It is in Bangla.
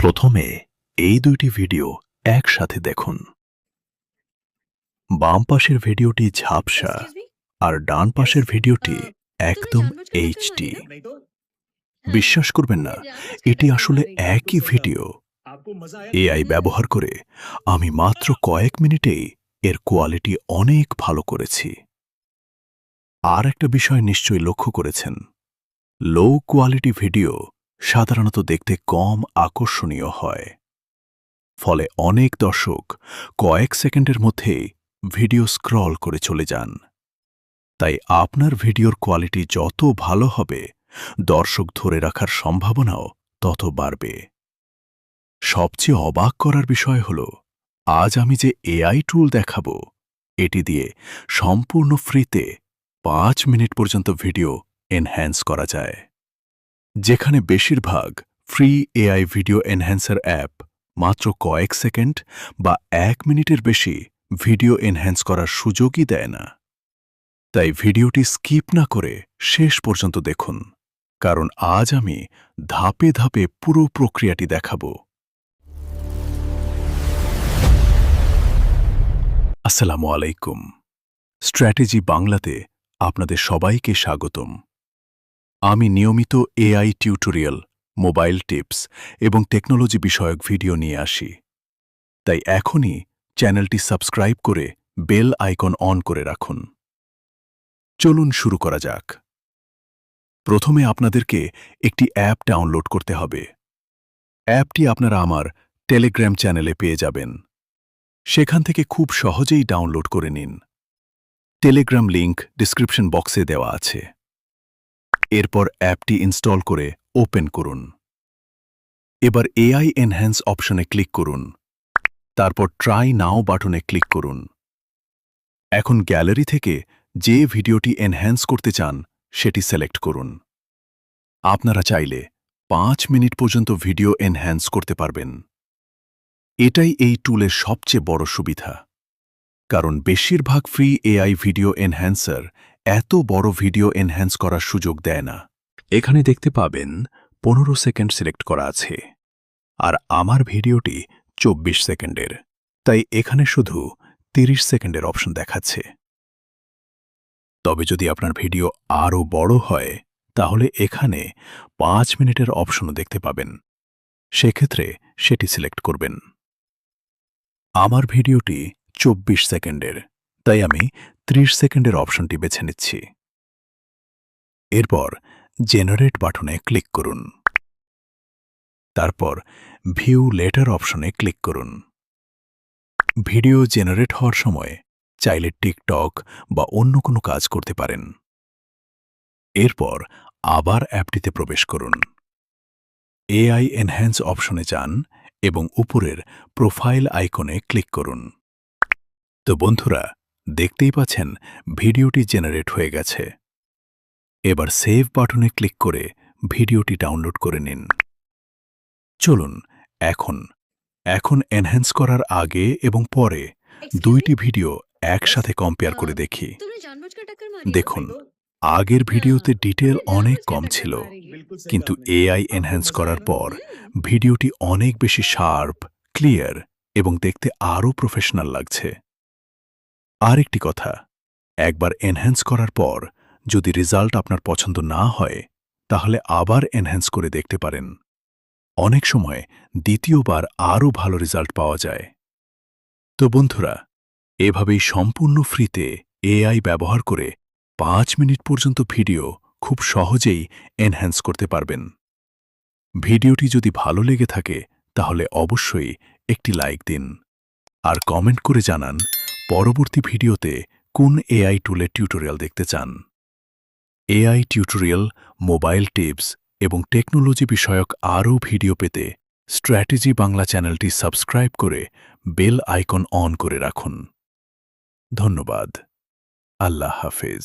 প্রথমে এই দুইটি ভিডিও একসাথে দেখুন। বাম পাশের ভিডিওটি ঝাপসা এক্সকিউজ মি আর ডান পাশের ভিডিওটি তুমি একদম জানবুঝকে টক্কর এইচডি। মারি না হ্যাঁ বিশ্বাস করবেন না, তুমি জানবুঝকে এটি টক্কর আসলে মারি একই ভিডিও। এআই ব্যবহার করে আমি মাত্র কয়েক মিনিটেই এর কোয়ালিটি অনেক ভালো করেছি। আর একটা বিষয় নিশ্চয়ই লক্ষ্য করেছেন, লো কোয়ালিটি ভিডিও সাধারণত দেখতে কম আকর্ষণীয় হয়। ফলে অনেক দর্শক কয়েক সেকেন্ডের মধ্যেই ভিডিও স্ক্রল করে চলে যান। তাই আপনার ভিডিওর কোয়ালিটি যত ভালো হবে, দর্শক ধরে রাখার সম্ভাবনাও তত বাড়বে। সবচেয়ে অবাক করার বিষয় হল, আজ আমি যে এআই টুল দেখাবো, এটি দিয়ে সম্পূর্ণ ফ্রিতে 5 মিনিট পর্যন্ত ভিডিও এনহ্যান্স করা যায়। যেখানে বেশিরভাগ free AI video enhancer app মাত্র কয়েক সেকেন্ড বা 1 মিনিটের বেশি ভিডিও এনহ্যান্স করার সুযোগই দেয় না। তাই ভিডিওটি স্কিপ না করে শেষ পর্যন্ত দেখুন, কারণ আজ আমি ধাপে ধাপে পুরো প্রক্রিয়াটি দেখাবো। আসসালামু আলাইকুম। স্ট্র্যাটেজি বাংলাতে আপনাদের সবাইকে স্বাগতম। আমি নিয়মিত এআই টিউটোরিয়াল, মোবাইল টিপস এবং টেকনোলজি বিষয়ক ভিডিও নিয়ে আসি। তাই এখনই চ্যানেলটি সাবস্ক্রাইব করে বেল আইকন অন করে রাখুন। চলুন শুরু করা যাক। প্রথমে আপনাদেরকে একটি অ্যাপ ডাউনলোড করতে হবে। অ্যাপটি আপনারা আমার টেলিগ্রাম চ্যানেলে পেয়ে যাবেন। সেখান থেকে খুব সহজেই ডাউনলোড করে নিন। টেলিগ্রাম লিংক ডিসক্রিপশন বক্সে দেওয়া আছে। এরপর অ্যাপটি ইনস্টল করে ওপেন করুন। এবার এআই এনহ্যান্স অপশনে ক্লিক করুন। তারপর ট্রাই নাও বাটনে ক্লিক করুন। এখন গ্যালারি থেকে যে ভিডিওটি এনহ্যান্স করতে চান সেটি সিলেক্ট করুন। আপনারা চাইলে 5 মিনিট পর্যন্ত ভিডিও এনহ্যান্স করতে পারবেন। এটাই এই টুলের সবচেয়ে বড় সুবিধা, কারণ বেশিরভাগ ফ্রি এআই ভিডিও এনহ্যান্সার এত বড় ভিডিও এনহ্যান্স করার সুযোগ দেয় না। এখানে দেখতে পাবেন 15 সেকেন্ড সিলেক্ট করা আছে, আর আমার ভিডিওটি 24 সেকেন্ডের, তাই এখানে শুধু 30 সেকেন্ডের অপশন দেখাচ্ছে। তবে যদি আপনার ভিডিও আরও বড় হয়, তাহলে এখানে 5 মিনিটের অপশনও দেখতে পাবেন। সেক্ষেত্রে সেটি সিলেক্ট করবেন। আমার ভিডিওটি 24 সেকেন্ডের, তাই আমি 30 সেকেন্ডের অপশনটি বেছে নিচ্ছি। এরপর জেনারেট বাটনে ক্লিক করুন। তারপর ভিউ লেটার অপশনে ক্লিক করুন। ভিডিও জেনারেট হওয়ার সময় চাইলে টিকটক বা অন্য কোনো কাজ করতে পারেন। এরপর আবার অ্যাপটিতে প্রবেশ করুন। এআই এনহ্যান্স অপশনে যান এবং উপরের প্রোফাইল আইকনে ক্লিক করুন। তো বন্ধুরা, দেখতেই পাচ্ছেন ভিডিওটি জেনারেট হয়ে গেছে। এবার সেভ বাটনে ক্লিক করে ভিডিওটি ডাউনলোড করে নিন। চলুন এখন এনহ্যান্স করার আগে এবং পরে এক্সকিউজ মি দুইটি ভিডিও একসাথে কম্পেয়ার করে দেখি। তুমি জানবুঝকে টক্কর মারি না দেখুন, আগের ভিডিওতে ডিটেল তুমি অনেক জানবুঝকে কম টক্কর ছিল, মারি কিন্তু এআই এনহ্যান্স করার পর হুম ভিডিওটি অনেক বেশি শার্প, ক্লিয়ার এবং দেখতে আরও প্রফেশনাল লাগছে। আর একটি কথা, একবার এনহ্যান্স করার পর যদি রেজাল্ট আপনার পছন্দ না হয়, তাহলে আবার এনহ্যান্স করে দেখতে পারেন। অনেক সময় দ্বিতীয়বার আরও ভালো রেজাল্ট পাওয়া যায়। তো বন্ধুরা, এভাবেই সম্পূর্ণ ফ্রিতে এআই ব্যবহার করে 5 মিনিট পর্যন্ত ভিডিও খুব সহজেই এনহ্যান্স করতে পারবেন। ভিডিওটি যদি ভালো লেগে থাকে, তাহলে অবশ্যই একটি লাইক দিন আর কমেন্ট করে জানান পরবর্তী ভিডিওতে কোন এআই টুলের টিউটোরিয়াল দেখতে চান। এআই টিউটোরিয়াল, মোবাইল টিপস এবং টেকনোলজি বিষয়ক আরও ভিডিও পেতে স্ট্র্যাটেজি বাংলা চ্যানেলটি সাবস্ক্রাইব করে বেল আইকন অন করে রাখুন। ধন্যবাদ। আল্লাহ হাফেজ।